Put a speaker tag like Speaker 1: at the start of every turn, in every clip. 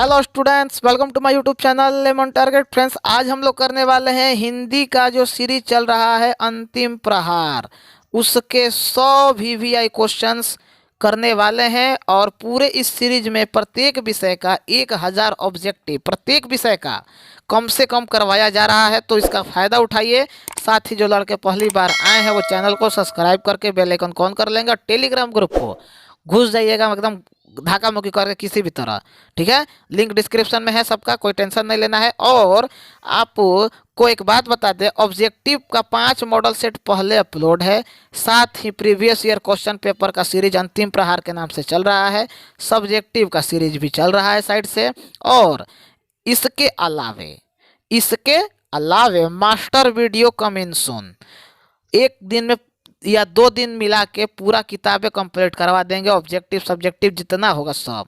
Speaker 1: Hello students, welcome to my YouTube channel Lemon Target. Friends, आज हम लोग करने वाले हैं हिंदी का जो सीरीज चल रहा है अंतिम प्रहार, उसके 100 वीवीआई क्वेश्चंस करने वाले हैं। और पूरे इस सीरीज में प्रत्येक विषय का 1000 ऑब्जेक्टिव प्रत्येक विषय का कम से कम करवाया जा रहा है, तो इसका फ़ायदा उठाइए। साथ ही जो लड़के पहली बार आए हैं वो चैनल को सब्सक्राइब करके बेल आइकन ऑन कर लेंगे और टेलीग्राम ग्रुप को घुस जाइएगा एकदम धाका मुक्की करके किसी भी तरह। ठीक है, लिंक डिस्क्रिप्शन में है सबका, कोई टेंशन नहीं लेना है। और आपको एक बात बता दें, ऑब्जेक्टिव का 5 मॉडल सेट पहले अपलोड है, साथ ही प्रीवियस ईयर क्वेश्चन पेपर का सीरीज अंतिम प्रहार के नाम से चल रहा है, सब्जेक्टिव का सीरीज भी चल रहा है साइड से। और इसके अलावे मास्टर वीडियो कमिंग सून, एक दिन में या 2 दिन मिला के पूरा किताबें कंप्लीट करवा देंगे, ऑब्जेक्टिव सब्जेक्टिव जितना होगा सब।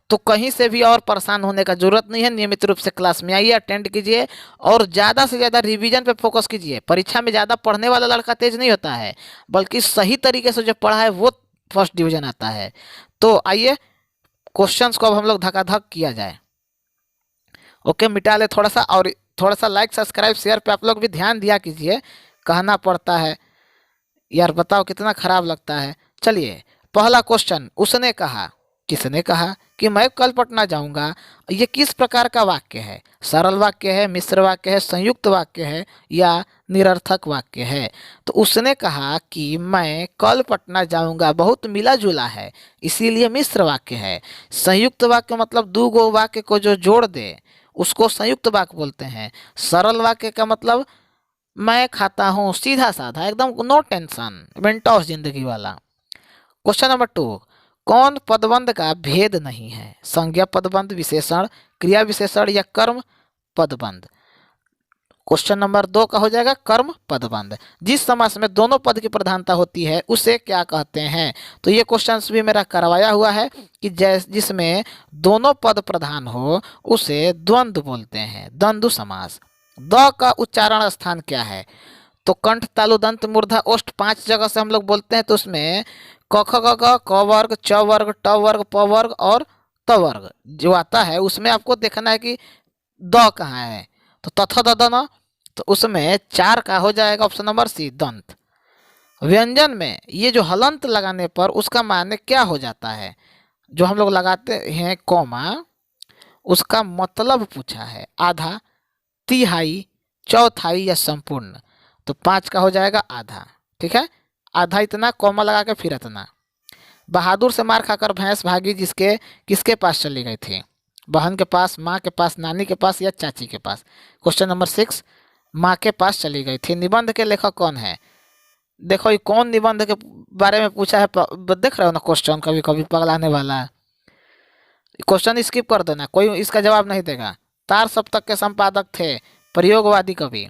Speaker 1: तो कहीं से भी और परेशान होने का जरूरत नहीं है। नियमित रूप से क्लास में आइए, अटेंड कीजिए और ज़्यादा से ज़्यादा रिवीजन पे फोकस कीजिए। परीक्षा में ज़्यादा पढ़ने वाला लड़का तेज नहीं होता है, बल्कि सही तरीके से जो पढ़ा है वो फर्स्ट डिवीजन आता है। तो आइए क्वेश्चंस को अब हम लोग धकाधक किया जाए। ओके, मिटा ले थोड़ा सा, और थोड़ा सा लाइक सब्सक्राइब शेयर पे आप लोग भी ध्यान दिया कीजिए, कहना पड़ता है यार, बताओ कितना खराब लगता है। चलिए, पहला क्वेश्चन, उसने कहा, किसने कहा कि मैं कल पटना जाऊंगा। ये किस प्रकार का वाक्य है? सरल वाक्य है, मिश्र वाक्य है, संयुक्त वाक्य है या निरर्थक वाक्य है? तो उसने कहा कि मैं कल पटना जाऊंगा बहुत मिला जुला है, इसीलिए मिश्र वाक्य है। संयुक्त वाक्य मतलब 2 गो वाक्य को जो जोड़ दे उसको संयुक्त वाक्य बोलते हैं। सरल वाक्य का मतलब मैं खाता हूँ, सीधा साधा, एकदम नो टेंशन, विंटॉस जिंदगी वाला। क्वेश्चन नंबर 2, कौन पदबंध का भेद नहीं है? संज्ञा पदबंध, विशेषण, क्रिया विशेषण या कर्म पदबंध? क्वेश्चन नंबर 2 का हो जाएगा कर्म पदबंध। जिस समास में दोनों पद की प्रधानता होती है उसे क्या कहते हैं? तो ये क्वेश्चन भी मेरा करवाया हुआ है कि जिसमें दोनों पद प्रधान हो उसे द्वंद्व बोलते हैं, द्वंद्व समास। द का उच्चारण स्थान क्या है? तो कंठ, तालु, दंत, मूर्धा, ओष्ठ 5 जगह से हम लोग बोलते हैं। तो उसमें क ख ग घ, क वर्ग, च वर्ग, ट वर्ग, प वर्ग और त वर्ग जो आता है उसमें आपको देखना है कि द कहाँ है। तो तथ द द न, तो उसमें 4 का हो जाएगा ऑप्शन नंबर सी, दंत। व्यंजन में ये जो हलंत लगाने पर उसका माने क्या हो जाता है? जो हम लोग लगाते हैं कॉमा, उसका मतलब पूछा है, आधा, तिहाई, चौथाई या संपूर्ण। तो 5 का हो जाएगा आधा। ठीक है, आधा इतना, कॉमा लगा के फिर इतना। बहादुर से मार खाकर भैंस भागी जिसके किसके पास चली गई थी? बहन के पास, माँ के पास, नानी के पास या चाची के पास? क्वेश्चन नंबर 6, माँ के पास चली गई थी। निबंध के लेखक कौन है? देखो ये कौन निबंध के बारे में पूछा है, देख रहे हो ना क्वेश्चन, कभी कभी पगलाने वाला है। क्वेश्चन स्किप कर देना, कोई इसका जवाब नहीं देगा। तार सप्तक के संपादक थे प्रयोगवादी कवि?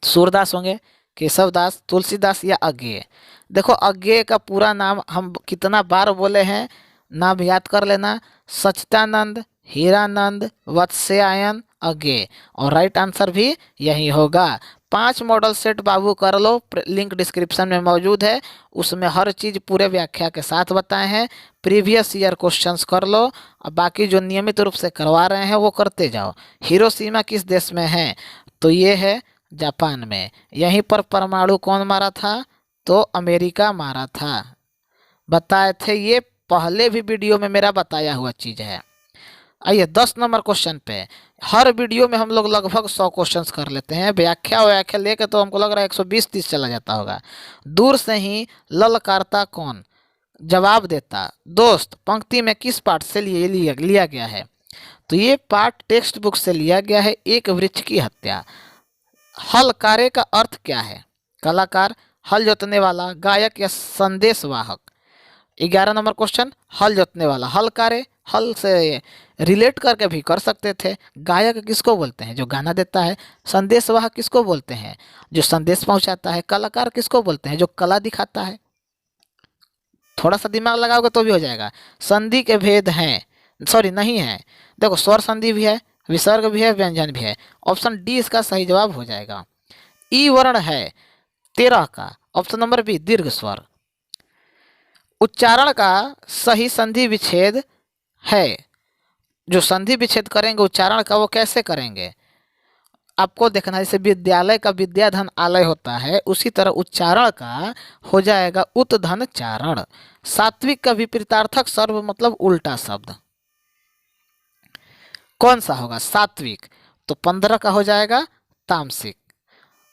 Speaker 1: सूरदास होंगे, केशवदास, तुलसीदास या अज्ञेय? देखो अज्ञेय का पूरा नाम हम कितना बार बोले हैं, नाम याद कर लेना, सच्चिदानंद हीरानंद वत्स्यायन अज्ञेय। और राइट आंसर भी यही होगा। 5 मॉडल सेट बाबू कर लो, लिंक डिस्क्रिप्शन में मौजूद है, उसमें हर चीज़ पूरे व्याख्या के साथ बताए हैं। प्रीवियस ईयर क्वेश्चंस कर लो, और बाकी जो नियमित रूप से करवा रहे हैं वो करते जाओ। हिरोशिमा किस देश में है? तो ये है जापान में। यहीं पर परमाणु कौन मारा था? तो अमेरिका मारा था। बताए थे, ये पहले भी वीडियो में मेरा बताया हुआ चीज़ है। आइए 10 नंबर क्वेश्चन पे। हर वीडियो में हम लोग लगभग 100 क्वेश्चंस कर लेते हैं, व्याख्या लेके तो हमको लग रहा है 120-30 चला जाता होगा। दूर से ही ललकारता कौन? जवाब देता दोस्त पंक्ति में किस पाठ से लिया गया है? तो ये पाठ टेक्स्ट बुक से लिया गया है, एक वृक्ष की हत्या। हलकारे का अर्थ क्या है? कलाकार, हल जोतने वाला, गायक या संदेश वाहक? 11 नंबर क्वेश्चन, हल जोतने वाला, हलकारे हल से रिलेट करके भी कर सकते थे। गायक किसको बोलते हैं? जो गाना देता है। संदेश वाहक किसको बोलते हैं? जो संदेश पहुंचाता है। कलाकार किसको बोलते हैं? जो कला दिखाता है। थोड़ा सा दिमाग लगाओगे तो भी हो जाएगा। संधि के भेद हैं, सॉरी नहीं है, देखो स्वर संधि भी है, विसर्ग भी है, व्यंजन भी है। ऑप्शन डी इसका सही जवाब हो जाएगा। ई वर्ण है 13 का, ऑप्शन नंबर बी दीर्घ स्वर। उच्चारण का सही संधि विच्छेद है जो संधि विच्छेद करेंगे उच्चारण का वो कैसे करेंगे आपको देखना है। जैसे विद्यालय का विद्याधन आलय होता है उसी तरह उच्चारण का हो जाएगा उत्धन चारण। सात्विक का विपरीतार्थक सर्व मतलब उल्टा शब्द कौन सा होगा सात्विक, तो 15 का हो जाएगा तामसिक।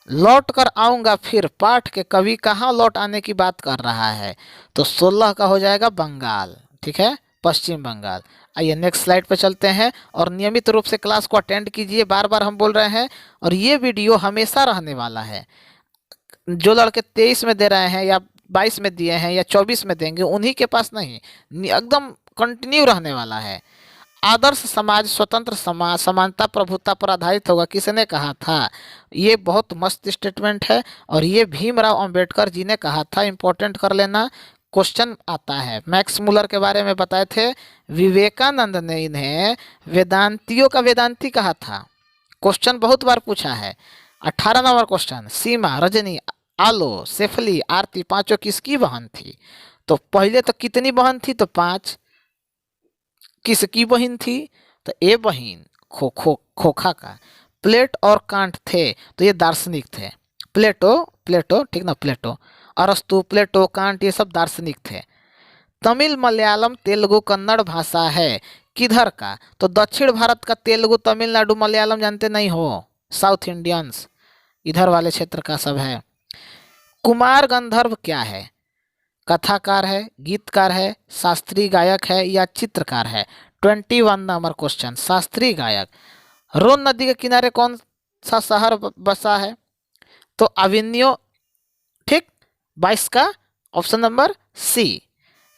Speaker 1: लौट कर आऊंगा फिर पाठ के कवि कहाँ लौट आने की बात कर रहा है, तो 16 का हो जाएगा बंगाल, ठीक है, पश्चिम बंगाल। आइए नेक्स्ट स्लाइड पे चलते हैं और नियमित रूप से क्लास को अटेंड कीजिए, बार बार हम बोल रहे हैं। और ये वीडियो हमेशा रहने वाला है। जो लड़के 23 में दे रहे हैं या 22 में दिए हैं या 24 में देंगे उन्हीं के पास नहीं, एकदम कंटिन्यू रहने वाला है। आदर्श समाज स्वतंत्र समाज समानता प्रभुता पर आधारित होगा, किसने कहा था? ये बहुत मस्त स्टेटमेंट है और ये भीमराव अंबेडकर जी ने कहा था। इंपॉर्टेंट कर लेना, क्वेश्चन आता है। मैक्स मुलर के बारे में बताए थे। विवेकानंद ने इन्हें वेदांतियों का वेदांती कहा था। क्वेश्चन बहुत बार पूछा है। 18 नंबर क्वेश्चन, सीमा, रजनी, आलो, शेफली, आरती पांचों किसकी बहन थी? तो पहले तो कितनी बहन थी, तो 5। किसकी बहन थी, तो ए बहन खोखा का। प्लेट और कांट थे, तो ये दार्शनिक थे। प्लेटो ठीक ना, प्लेटो, अरस्तु, प्लेटो, कांट ये सब दार्शनिक थे। तमिल मलयालम तेलुगु कन्नड़ भाषा है किधर का? तो दक्षिण भारत का तेलुगु तमिलनाडु मलयालम जानते नहीं हो, साउथ इंडियंस इधर वाले क्षेत्र का सब है। कुमार गंधर्व क्या है? कथाकार है, गीतकार है, शास्त्रीय गायक है या चित्रकार है? 21 नंबर क्वेश्चन, शास्त्रीय गायक। रोन नदी के किनारे कौन सा शहर बसा है? तो अविन्यो, ठीक। 22 का ऑप्शन नंबर सी।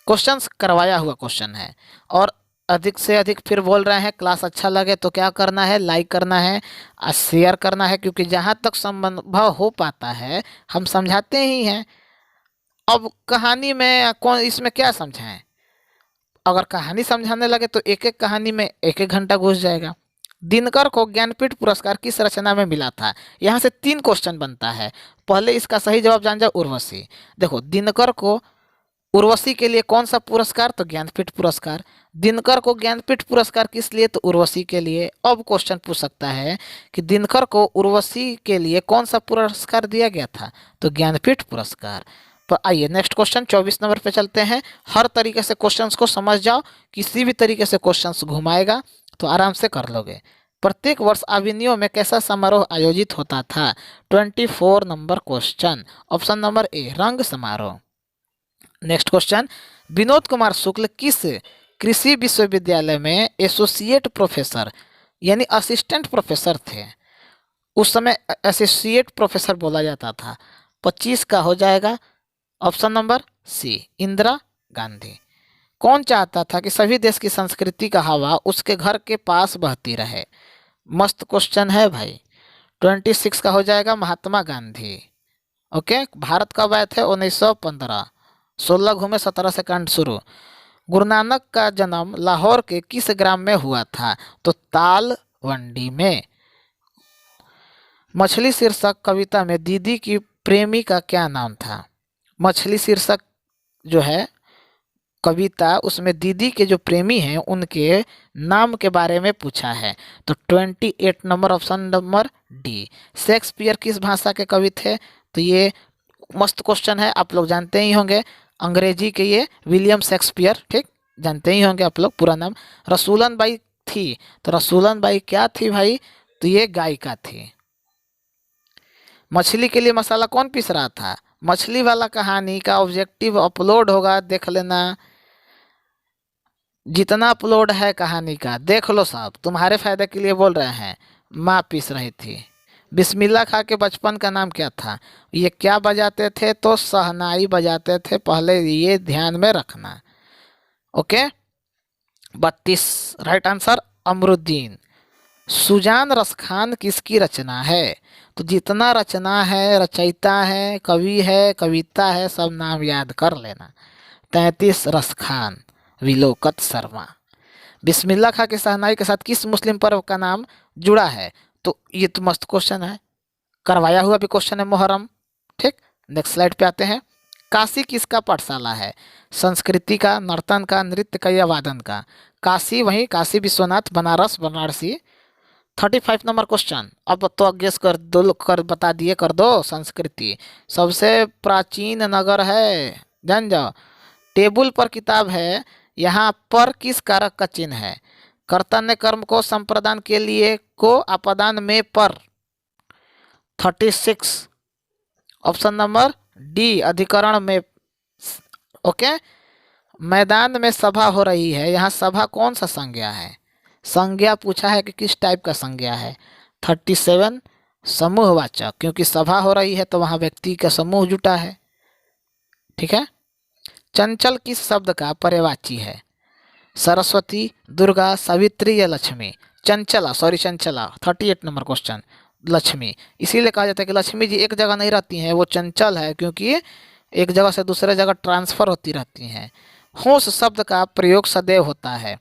Speaker 1: क्वेश्चंस करवाया हुआ क्वेश्चन है। और अधिक से अधिक फिर बोल रहे हैं, क्लास अच्छा लगे तो क्या करना है, लाइक करना है और शेयर करना है, क्योंकि जहाँ तक संभव हो पाता है हम समझाते ही हैं। अब कहानी में कौन, इसमें क्या समझाएं? अगर कहानी समझाने लगे तो एक एक कहानी में एक एक घंटा घुस जाएगा। दिनकर को ज्ञानपीठ पुरस्कार किस रचना में मिला था? यहाँ से 3 क्वेश्चन बनता है। पहले इसका सही जवाब जान जाओ, उर्वशी। देखो, दिनकर को उर्वशी के लिए कौन सा पुरस्कार? तो ज्ञानपीठ पुरस्कार। दिनकर को ज्ञानपीठ पुरस्कार किस लिए? तो उर्वशी के लिए। अब क्वेश्चन पूछ सकता है कि दिनकर को उर्वशी के लिए कौन सा पुरस्कार दिया गया था? तो ज्ञानपीठ पुरस्कार। तो आइए नेक्स्ट क्वेश्चन 24 नंबर पे चलते हैं। हर तरीके से क्वेश्चंस को समझ जाओ, किसी भी तरीके से क्वेश्चंस घुमाएगा तो आराम से कर लोगे। प्रत्येक वर्ष अविनियो में कैसा समारोह आयोजित होता था? 24 number question, option number A, रंग समारोह। नेक्स्ट क्वेश्चन, विनोद कुमार शुक्ल किस कृषि विश्वविद्यालय में एसोसिएट प्रोफेसर यानी असिस्टेंट प्रोफेसर थे? उस समय एसोसिएट प्रोफेसर बोला जाता था। 25 का हो जाएगा option number C, Indira Gandhi. कौन चाहता था कि सभी देश की संस्कृति का हवा उसके घर के पास बहती रहे? मस्त क्वेश्चन है भाई। 26 का हो जाएगा महात्मा गांधी। ओके, भारत कब आए थे? 1915। 16 घूमे, 17 से कांड शुरू। गुरु नानक का जन्म लाहौर के किस ग्राम में हुआ था? तो तालवंडी में। मछली शीर्षक कविता में दीदी की प्रेमी का क्या नाम था? मछली शीर्षक जो है कविता, उसमें दीदी के जो प्रेमी हैं उनके नाम के बारे में पूछा है। तो 28 number, option number D. Shakespeare किस भाषा के कवि थे? तो ये मस्त क्वेश्चन है, आप लोग जानते ही होंगे। अंग्रेजी के ये विलियम शेक्सपियर, ठीक, जानते ही होंगे आप लोग पूरा नाम। रसूलन बाई थी, तो रसूलन बाई क्या थी भाई? तो ये गायिका थी। मछली के लिए मसाला कौन पीस रहा था? मछली वाला कहानी का ऑब्जेक्टिव अपलोड होगा, देख लेना। जितना अपलोड है कहानी का देख लो साहब, तुम्हारे फायदे के लिए बोल रहे हैं। माँ पीस रही थी। बिस्मिल्लाह खां के बचपन का नाम क्या था? ये क्या बजाते थे? तो शहनाई बजाते थे, पहले ये ध्यान में रखना। Okay, 32 right answer, Amaruddin. Sujan Raskhan किसकी रचना है? तो जितना रचना है, रचयिता है, कवि है, कविता है, सब नाम याद कर लेना। 33 रसखान, विलोकत शर्मा। बिस्मिल्लाह खां के शहनाई के साथ किस मुस्लिम पर्व का नाम जुड़ा है? तो ये तो मस्त क्वेश्चन है, करवाया हुआ भी क्वेश्चन है, मुहर्रम। ठीक, नेक्स्ट स्लाइड पे आते हैं। काशी किसका पाठशाला है? संस्कृति का, नर्तन का, नृत्य का या वादन का? काशी वही काशी विश्वनाथ, बनारस वाराणसी। 35 number question. अब तो गेस कर दो, कर बता दिए, कर दो। संस्कृति सबसे प्राचीन नगर है, जान जाओ। टेबल पर किताब है, यहाँ पर किस कारक का चिन्ह है? कर्ता ने कर्म को संप्रदान के लिए को अपदान में पर। 36 ऑप्शन नंबर डी अधिकरण में। ओके। मैदान में सभा हो रही है, यहाँ सभा कौन सा संज्ञा है? संज्ञा पूछा है कि किस टाइप का संज्ञा है। 37 समूहवाचक, क्योंकि सभा हो रही है तो वहाँ व्यक्ति का समूह जुटा है। ठीक है। चंचल किस शब्द का पर्यायवाची है? सरस्वती, दुर्गा, सावित्री या Lakshmi? Chanchala, sorry Chanchala. 38 number question. Lakshmi, इसीलिए कहा जाता है कि लक्ष्मी जी एक जगह नहीं रहती हैं, वो चंचल है, क्योंकि एक जगह से दूसरे जगह ट्रांसफर होती रहती हैं। होश शब्द का प्रयोग सदैव होता है।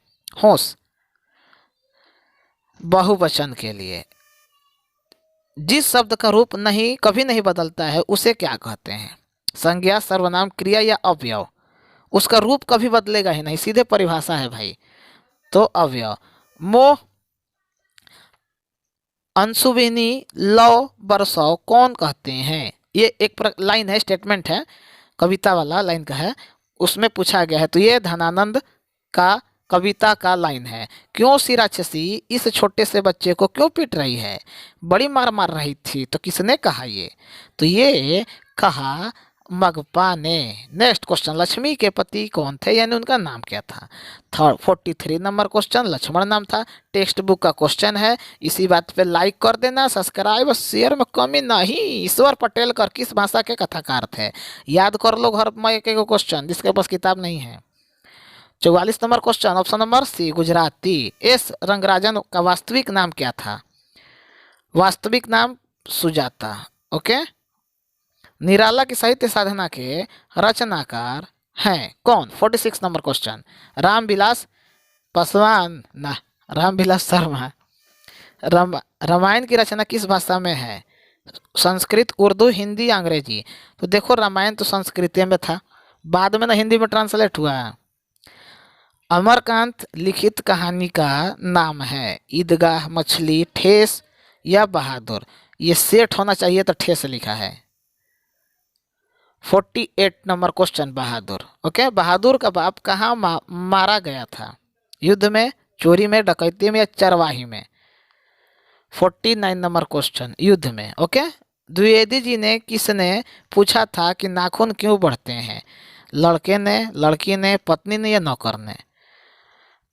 Speaker 1: होश बहुवचन के लिए। जिस शब्द का रूप नहीं कभी नहीं बदलता है उसे क्या कहते हैं? संज्ञा, सर्वनाम, क्रिया या अवयव? उसका रूप कभी बदलेगा ही नहीं, सीधे परिभाषा है भाई, तो अवयव। मोह, अंशुविनी, लव, बरसाव कौन कहते हैं? ये एक लाइन है, स्टेटमेंट है, कविता वाला लाइन का है, उसमें पूछा गया है। तो ये धनानंद का कविता का लाइन है। क्यों सी राक्षसी इस छोटे से बच्चे को क्यों पीट रही है? बड़ी मार मार रही थी। तो किसने कहा ये? तो ये कहा मगपा ने। नेक्स्ट क्वेश्चन, लक्ष्मी के पति कौन थे, यानी उनका नाम क्या था? 43 नंबर क्वेश्चन, लक्ष्मण नाम था। टेक्स्ट बुक का क्वेश्चन है। इसी बात पे लाइक कर देना, सब्सक्राइब और शेयर में कमी नहीं। ईश्वर पटेल कर किस भाषा के कथाकार थे? याद कर लो घर में एक क्वेश्चन, जिसके पास किताब नहीं है। 44 नंबर question, option number C Gujarati. S Rangarajan का वास्तविक नाम क्या था? वास्तविक नाम सुजाता। ओके। निराला की साहित्य साधना के रचनाकार हैं कौन? 46 नंबर क्वेश्चन, रामविलास पासवान ना, रामविलास शर्मा। रामायण की रचना किस भाषा में है? संस्कृत, उर्दू, हिंदी, अंग्रेजी? तो देखो रामायण तो संस्कृत में था, बाद में ना हिंदी में ट्रांसलेट हुआ। अमरकांत लिखित कहानी का नाम है? ईदगाह, मछली, ठेस या बहादुर? ये सेठ होना चाहिए तो ठेस लिखा है। 48 नंबर क्वेश्चन, बहादुर। ओके। बहादुर का बाप कहाँ मारा गया था? युद्ध में, चोरी में, डकैती में या चरवाही में? 49 नंबर क्वेश्चन, युद्ध में। ओके। द्विवेदी जी ने किसने पूछा था कि नाखून क्यों बढ़ते हैं? लड़के ने, लड़की ने, पत्नी ने या नौकर ने?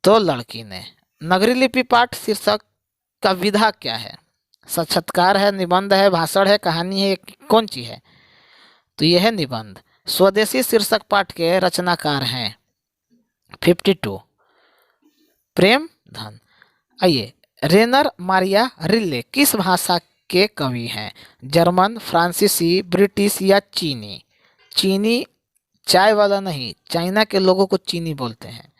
Speaker 1: तो लड़की ने। नगरी लिपि पाठ शीर्षक का विधा क्या है? साक्षात्कार है, निबंध है, भाषण है, कहानी है, कौन सी है? तो यह है निबंध। स्वदेशी शीर्षक पाठ के रचनाकार हैं 52 प्रेम धन। आइए, रेनर मारिया रिले किस भाषा के कवि हैं? जर्मन, फ्रांसीसी, ब्रिटिश या चीनी? चीनी, चाय वाला नहीं, चाइना के लोगों को चीनी बोलते हैं।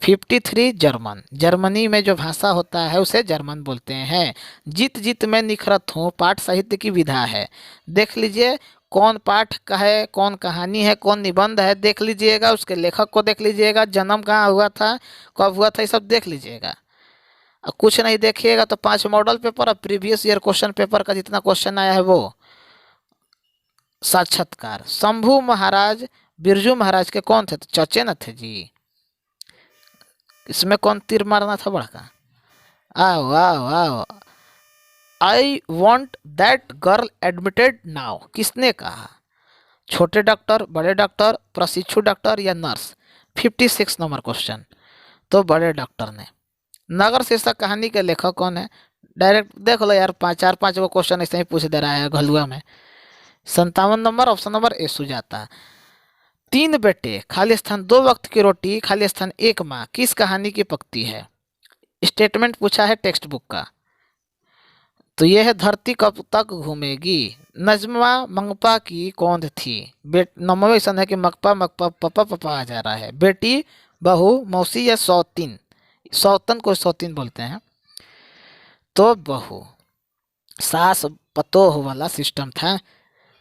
Speaker 1: 53 जर्मन, जर्मनी में जो भाषा होता है उसे जर्मन बोलते हैं। जीत जीत में निखरत हूँ पाठ साहित्य की विधा है। देख लीजिए कौन पाठ का है, कौन कहानी है, कौन निबंध है, देख लीजिएगा। उसके लेखक को देख लीजिएगा, जन्म कहाँ हुआ था, कब हुआ था, ये सब देख लीजिएगा। कुछ नहीं देखिएगा तो 5 मॉडल पेपर और प्रीवियस ईयर क्वेश्चन पेपर का जितना क्वेश्चन आया है वो। साक्षात्कार, शंभू महाराज बिरजू महाराज के कौन थे? तो चचे न थे जी। इसमें कौन तीर मारना था बड़का? आओ आओ आओ। I want that girl admitted now किसने कहा? छोटे डॉक्टर, बड़े डॉक्टर, प्रशिक्षु डॉक्टर या नर्स? 56 नंबर क्वेश्चन, तो बड़े डॉक्टर ने। नगर शीर्षक कहानी के लेखक कौन है? डायरेक्ट देख लो यार, 4-5 गो क्वेश्चन ऐसे ही पूछ दे रहा है घलुआ में। 57 number, option number A Sujata. 3 बेटे, खाली स्थान 2 वक्त की रोटी, खाली स्थान 1 माँ किस कहानी की पंक्ति है? स्टेटमेंट पूछा है टेक्स्ट बुक का। तो यह है धरती कब तक घूमेगी। नजमा मंगपा की कौन थी? नंबर ऐसा है कि मकपा मकपा पपा पपा आ जा रहा है। बेटी, बहू, मौसी या सौतीन? सौतन को सौतीन बोलते हैं। तो बहू। सास पतोह वाला सिस्टम था।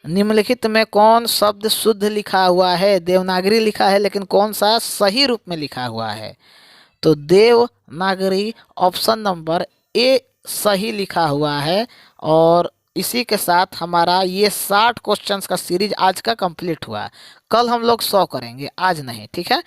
Speaker 1: निम्नलिखित में कौन शब्द शुद्ध लिखा हुआ है? देवनागरी लिखा है लेकिन कौन सा सही रूप में लिखा हुआ है? तो देवनागरी ऑप्शन नंबर ए सही लिखा हुआ है। और इसी के साथ हमारा ये 60 क्वेश्चंस का सीरीज आज का कंप्लीट हुआ। कल हम लोग 100 करेंगे, आज नहीं, ठीक है।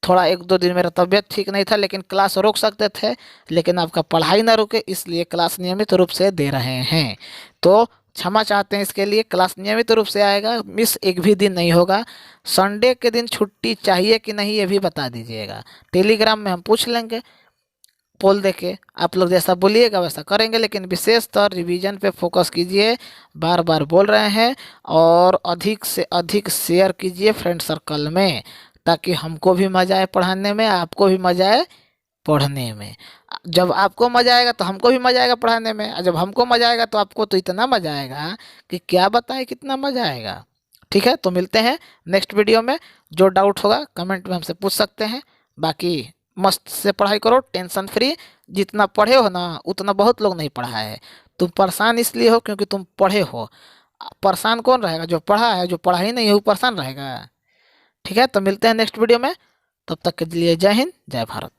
Speaker 1: थोड़ा 1-2 दिन मेरा तबीयत ठीक नहीं था, लेकिन क्लास रोक सकते थे, लेकिन आपका पढ़ाई ना रुके इसलिए क्लास नियमित रूप से दे रहे हैं। तो क्षमा चाहते हैं इसके लिए। क्लास नियमित रूप से आएगा, मिस एक भी दिन नहीं होगा। संडे के दिन छुट्टी चाहिए कि नहीं ये भी बता दीजिएगा, टेलीग्राम में हम पूछ लेंगे। पोल देके आप लोग जैसा बोलिएगा वैसा करेंगे, लेकिन विशेषतर रिवीजन पे फोकस कीजिए, बार बार बोल रहे हैं। और अधिक से अधिक शेयर कीजिए फ्रेंड सर्कल में, ताकि हमको भी मज़ा आए पढ़ाने में, आपको भी मज़ा आए पढ़ने में। जब आपको मज़ा आएगा तो हमको भी मज़ा आएगा पढ़ाने में, और जब हमको मज़ा आएगा तो आपको तो इतना मज़ा आएगा कि क्या बताएं कितना मज़ा आएगा। ठीक है, तो मिलते हैं नेक्स्ट वीडियो में। जो डाउट होगा कमेंट में हमसे पूछ सकते हैं। बाकी मस्त से पढ़ाई करो, टेंशन फ्री। जितना पढ़े हो ना उतना बहुत लोग नहीं पढ़ा है। तुम परेशान इसलिए हो क्योंकि तुम पढ़े हो। परेशान कौन रहेगा? जो पढ़ा है। जो पढ़ा ही नहीं है वो परेशान रहेगा। ठीक है, तो मिलते हैं नेक्स्ट वीडियो में। तब तक के लिए जय हिंद, जय भारत।